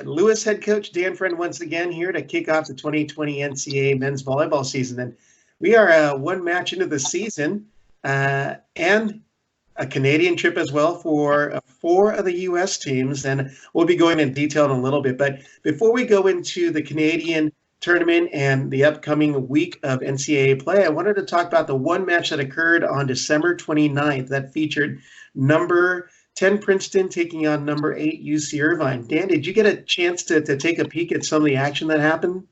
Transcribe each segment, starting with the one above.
Lewis head coach Dan Friend once again here to kick off the 2020 NCAA men's volleyball season. And we are one match into the season and a Canadian trip as well for 4 of the U.S. teams. And we'll be going in detail in a little bit. But before we go into the Canadian tournament and the upcoming week of NCAA play, I wanted to talk about the one match that occurred on December 29th that featured number 10 Princeton taking on number 8 UC Irvine. Dan, did you get a chance to take a peek at some of the action that happened?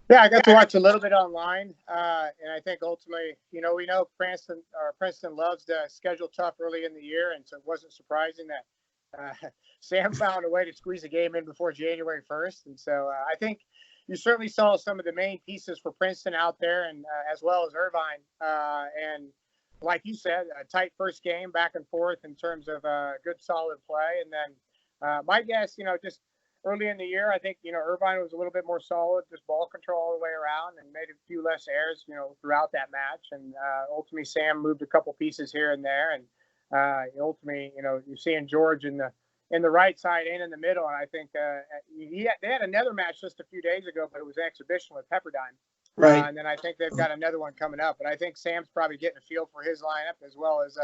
Yeah, I got to watch a little bit online, and I think ultimately, we know Princeton loves to schedule tough early in the year, and so it wasn't surprising that Sam found a way to squeeze a game in before January 1st, and so I think you certainly saw some of the main pieces for Princeton out there, and as well as Irvine, and like you said, a tight first game, back and forth in terms of good, solid play. And then my guess, just early in the year, I think, Irvine was a little bit more solid, just ball control all the way around and made a few less errors, throughout that match. And ultimately, Sam moved a couple pieces here and there. And ultimately, you're seeing George in the right side and in the middle. And I think they had another match just a few days ago, but it was an exhibition with Pepperdine. Right. And then I think they've got another one coming up. But I think Sam's probably getting a feel for his lineup as well as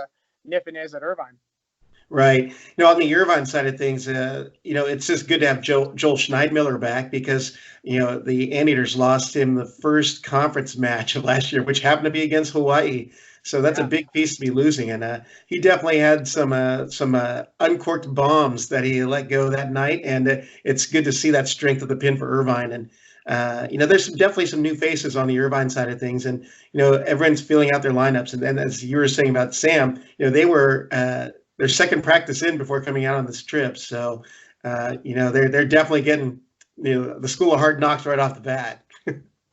Niffin is at Irvine. Right. On the Irvine side of things, it's just good to have Joel Schneidmiller back because, the Anteaters lost him the first conference match of last year, which happened to be against Hawaii. So that's a big piece to be losing. And he definitely had some uncorked bombs that he let go that night. And it's good to see that strength of the pin for Irvine. And there's definitely some new faces on the Irvine side of things, and everyone's feeling out their lineups. And then, as you were saying about Sam, they were their second practice in before coming out on this trip. So, they're definitely getting the school of hard knocks right off the bat.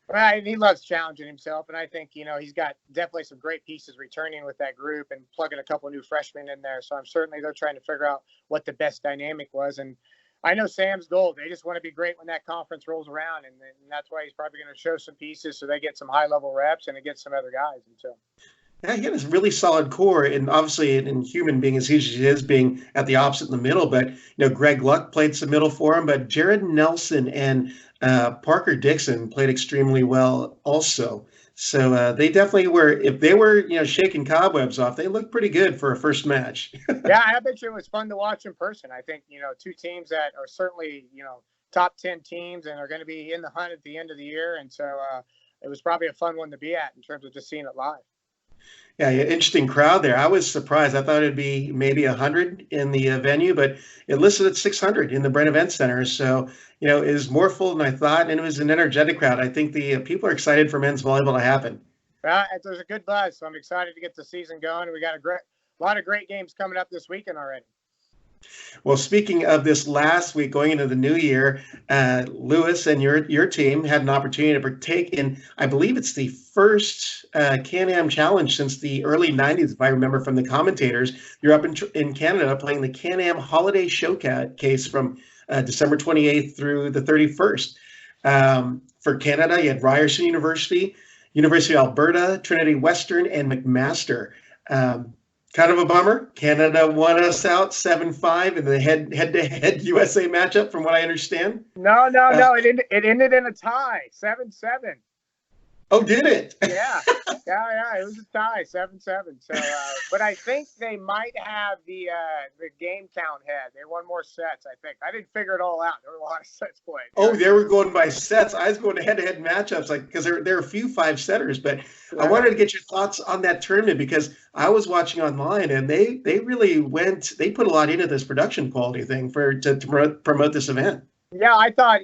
Right, he loves challenging himself, and I think he's got definitely some great pieces returning with that group and plugging a couple of new freshmen in there. So I'm certainly they're trying to figure out what the best dynamic was. And I know Sam's goal. They just want to be great when that conference rolls around, and that's why he's probably going to show some pieces so they get some high-level reps and against some other guys. And so, yeah, he had this really solid core, and obviously, in human being as huge as he is, being at the opposite in the middle. But Greg Luck played some middle for him, but Jared Nelson and Parker Dixon played extremely well also. So they definitely were. If they were, shaking cobwebs off, they looked pretty good for a first match. Yeah, I bet you it was fun to watch in person. I think two teams that are certainly top 10 teams and are going to be in the hunt at the end of the year, and so it was probably a fun one to be at in terms of just seeing it live. Yeah, interesting crowd there. I was surprised. I thought it'd be maybe 100 in the venue, but it listed at 600 in the Brent Event Center. So, it was more full than I thought, and it was an energetic crowd. I think the people are excited for men's volleyball to happen. There's a good buzz, so I'm excited to get the season going. We got a lot of great games coming up this weekend already. Well, speaking of this last week going into the new year, Lewis and your team had an opportunity to partake in, I believe it's the first CanAm challenge since the early 90s, if I remember from the commentators. You're up in Canada playing the CanAm Holiday Showcase from December 28th through the 31st. For Canada, you had Ryerson University, University of Alberta, Trinity Western, and McMaster. Kind of a bummer. Canada won us out 7-5 in the head-to-head USA matchup, from what I understand. No. It ended in a tie, 7-7. Oh, did it? Yeah. It was a tie, 7-7. So, but I think they might have the game count head. They won more sets, I think. I didn't figure it all out. There were a lot of sets played. Oh, they were going by sets. I was going to head-to-head matchups, because there are a few 5-setters. But yeah. I wanted to get your thoughts on that tournament because I was watching online, and they really they put a lot into this production quality thing to promote this event. Yeah, I thought,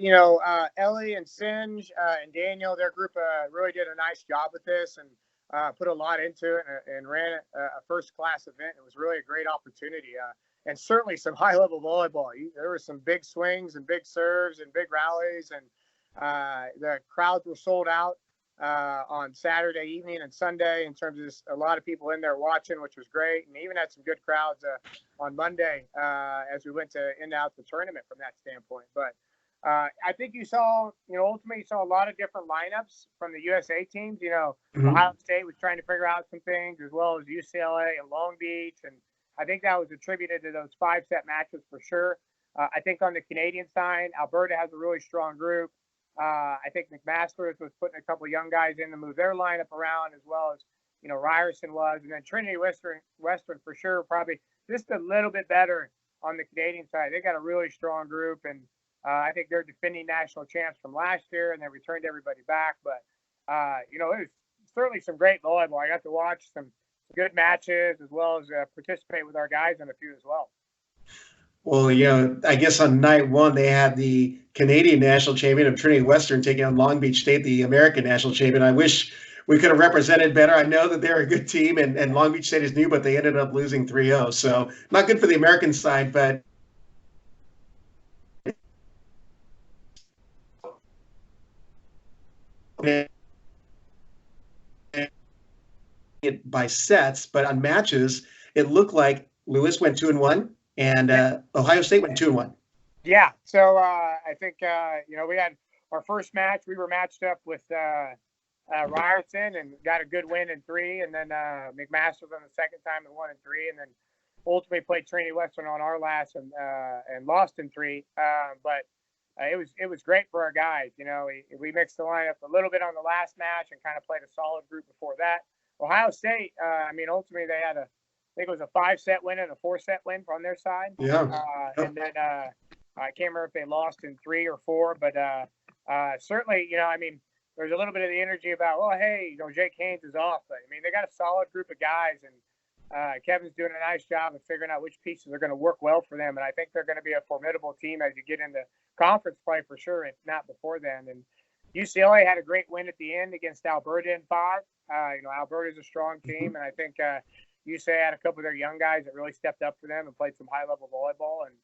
Ellie and Singe and Daniel, their group really did a nice job with this and put a lot into it and ran a first-class event. It was really a great opportunity and certainly some high-level volleyball. There were some big swings and big serves and big rallies, and the crowds were sold out on Saturday evening and Sunday in terms of just a lot of people in there watching, which was great, and even had some good crowds on Monday as we went to end out the tournament from that standpoint. But I think you saw, ultimately you saw a lot of different lineups from the USA teams. Ohio State was trying to figure out some things, as well as UCLA and Long Beach, and I think that was attributed to those 5-set matches for sure. I think on the Canadian side, Alberta has a really strong group. I think McMaster was putting a couple of young guys in to move their lineup around, as well as Ryerson was, and then Trinity Western for sure, probably just a little bit better on the Canadian side. They got a really strong group, and I think they're defending national champs from last year, and they returned everybody back. But it was certainly some great volleyball. I got to watch some good matches as well as participate with our guys in a few as well. Well, I guess on night one, they had the Canadian national champion of Trinity Western taking on Long Beach State, the American national champion. I wish we could have represented better. I know that they're a good team, and Long Beach State is new, but they ended up losing 3-0. So not good for the American side, but it by sets, but on matches, it looked like Lewis went 2-1. And Ohio State went 2-1. Yeah. So I think we had our first match. We were matched up with Ryerson and got a good win in 3, and then McMaster on the second time and won in 3, and then ultimately played Trinity Western on our last and lost in 3. But it was great for our guys. We mixed the lineup a little bit on the last match and kind of played a solid group before that. Ohio State, ultimately they had I think it was a 5-set win and a 4-set win on their side. Yeah. And then I can't remember if they lost in 3 or 4, but certainly, there's a little bit of the energy about, hey, Jake Haynes is off, but they got a solid group of guys, and Kevin's doing a nice job of figuring out which pieces are going to work well for them. And I think they're going to be a formidable team as you get into conference play for sure, if not before then. And UCLA had a great win at the end against Alberta in 5. Alberta's a strong team, and I think UCLA had a couple of their young guys that really stepped up for them and played some high-level volleyball. And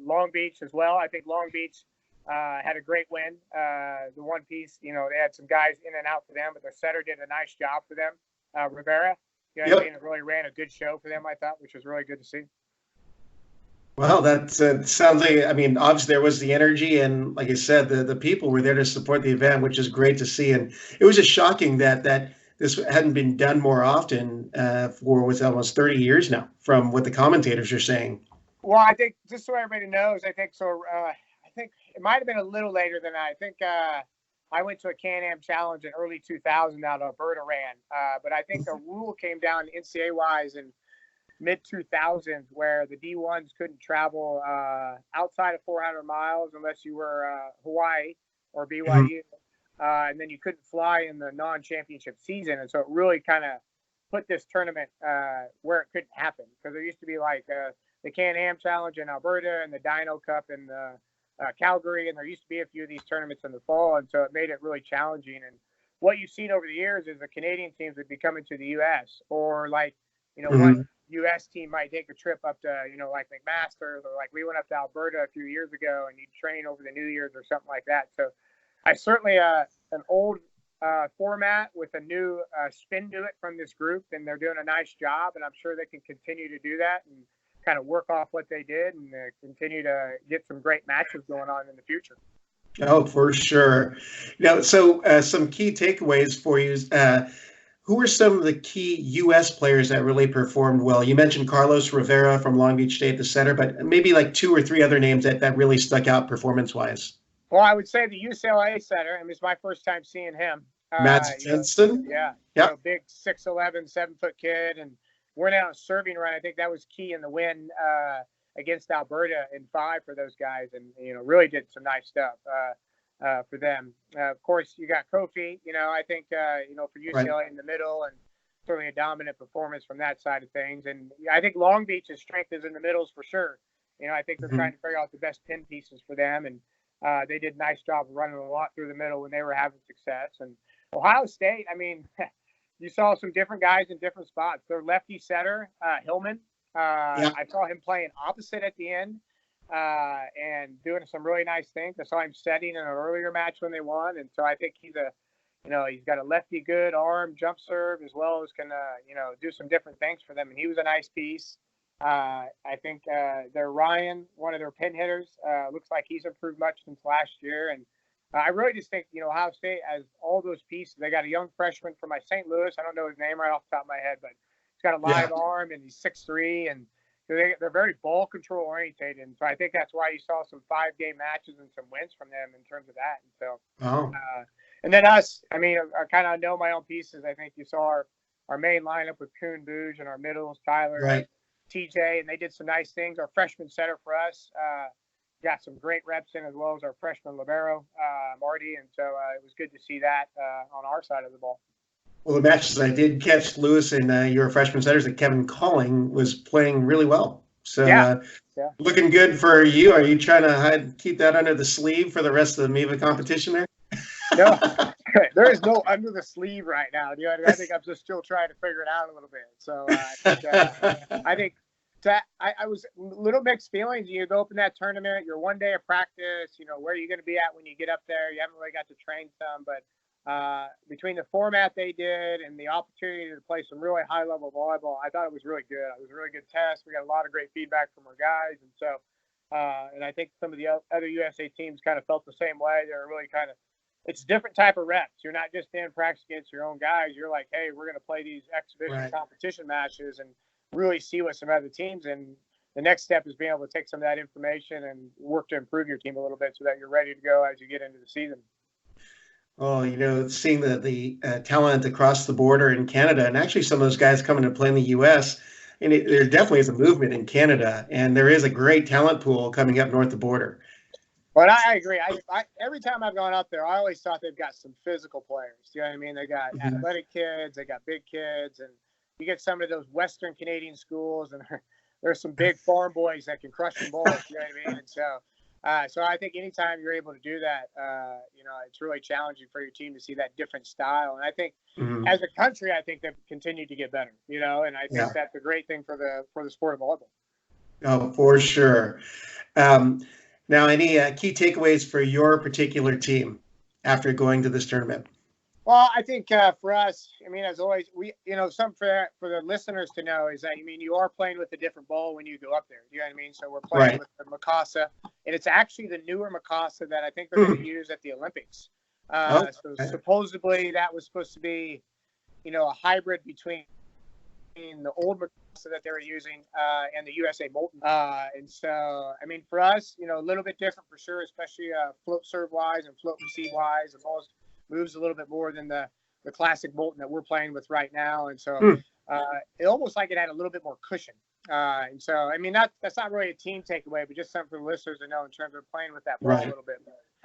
Long Beach as well. I think Long Beach had a great win. The one piece, they had some guys in and out for them, but their setter did a nice job for them. Rivera, it really ran a good show for them, I thought, which was really good to see. Well, that sounds like, obviously there was the energy, and like I said, the people were there to support the event, which is great to see. And it was just shocking that this hadn't been done more often for almost 30 years now, from what the commentators are saying. Well, I think, just so everybody knows, I think it might have been a little later than that. I think I went to a CanAm challenge in early 2000 out of Alberta ran. But I think the rule came down NCAA-wise in mid-2000s where the D1s couldn't travel outside of 400 miles unless you were Hawaii or BYU. Mm-hmm. And then you couldn't fly in the non-championship season. And so it really kind of put this tournament where it couldn't happen. Because there used to be like the CanAm Challenge in Alberta and the Dino Cup in Calgary. And there used to be a few of these tournaments in the fall. And so it made it really challenging. And what you've seen over the years is the Canadian teams would be coming to the U.S. or like, mm-hmm. one U.S. team might take a trip up to, like McMaster, or like we went up to Alberta a few years ago and you'd train over the New Year's or something like that. So I certainly an old format with a new spin to it from this group, and they're doing a nice job, and I'm sure they can continue to do that and kind of work off what they did and continue to get some great matches going on in the future. Oh, for sure. So some key takeaways for you. Who are some of the key U.S. players that really performed well? You mentioned Carlos Rivera from Long Beach State, the center, but maybe like 2 or 3 other names that really stuck out performance-wise. Well, I would say the UCLA center. It's my first time seeing him. Matt Stenson? Yeah. Big 6'11", 7-foot kid, and went out a serving run. I think that was key in the win against Alberta in 5 for those guys, and really did some nice stuff for them. Of course, you got Kofi. I think for UCLA in the middle, and certainly a dominant performance from that side of things. And I think Long Beach's strength is in the middles for sure. I think they're trying to figure out the best pin pieces for them, and they did a nice job of running a lot through the middle when they were having success. And Ohio State, you saw some different guys in different spots. Their lefty setter, Hillman, I saw him playing opposite at the end and doing some really nice things. I saw him setting in an earlier match when they won. And so I think he's he's got a lefty good arm, jump serve, as well as can, do some different things for them. And he was a nice piece. I think their Ryan, one of their pin hitters, looks like he's improved much since last year. And I really just think, Ohio State has all those pieces. They got a young freshman from St. Louis. I don't know his name right off the top of my head, but he's got a live arm and he's 6'3", and they're very ball control orientated. And so I think that's why you saw some 5-game matches and some wins from them in terms of that. And so, Oh, and then us, I mean, I kind of know my own pieces. I think you saw our main lineup with Kuhn, Booge, and our middles, Tyler, right. TJ, and they did some nice things. Our freshman center for us got some great reps in, as well as our freshman libero, Marty. And so it was good to see that on our side of the ball. Well, the matches I did catch, Lewis, and your freshman setters, that Kevin Calling was playing really well. So Yeah. looking good for you. Are you trying to keep that under the sleeve for the rest of the MIVA competition there? No, there is no under the sleeve right now. You know, I think I'm just still trying to figure it out a little bit. So I think that I was a little mixed feelings. You go up in that tournament, you're 1 day of practice, you know, where are you going to be at when you get up there? You haven't really got to train some, but between the format they did and the opportunity to play some really high level volleyball, I thought it was really good. It was a really good test. We got a lot of great feedback from our guys. And so, and I think some of the other USA teams kind of felt the same way. They were really kind of, it's a different type of reps. You're not just in practice against your own guys. You're like, hey, we're going to play these exhibition competition matches and really see what some other teams. And the next step is being able to take some of that information and work to improve your team a little bit so that you're ready to go as you get into the season. Oh, you know, seeing the talent across the border in Canada, and actually some of those guys coming to play in the U.S., and there definitely is a movement in Canada, and there is a great talent pool coming up north of the border. But I agree. I every time I've gone up there, I always thought they've got some physical players. You know what I mean? They got athletic kids, they got big kids, and you get some of those Western Canadian schools, and there's some big farm boys that can crush some balls. You know what I mean? And so I think anytime you're able to do that, you know, it's really challenging for your team to see that different style. And I think as a country, I think they've continued to get better. You know, and I think that's a great thing for the sport of volleyball. Oh, for sure. Now, any key takeaways for your particular team after going to this tournament? Well, I think for us, I mean, as always, we, you know, some for the listeners to know is that, I mean, you are playing with a different ball when you go up there. You know what I mean? So we're playing with the McMaster, and it's actually the newer McMaster that I think they're going to use at the Olympics. So supposedly that was supposed to be, you know, a hybrid between the old McMaster that they were using and the USA Molten. And so, I mean, for us, you know, a little bit different for sure, especially float serve wise and float receive wise, and most moves a little bit more than the classic Molten that we're playing with right now. And so it almost like it had a little bit more cushion. And so, I mean, that's not really a team takeaway, but just something for the listeners to know in terms of playing with that ball a little bit.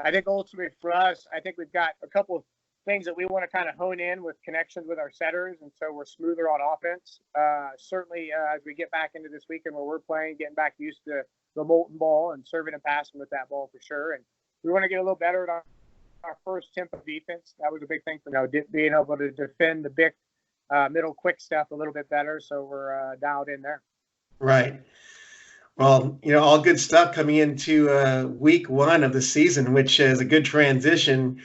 I think ultimately for us, I think we've got a couple of things that we want to kind of hone in with connections with our setters. And so we're smoother on offense. Certainly as we get back into this weekend where we're playing, getting back used to the Molten ball and serving and passing with that ball for sure. And we want to get a little better at our first tempo defense. That was a big thing for, you know, being able to defend the big middle quick stuff a little bit better. So we're dialed in there. Right. Well, you know, all good stuff coming into week one of the season, which is a good transition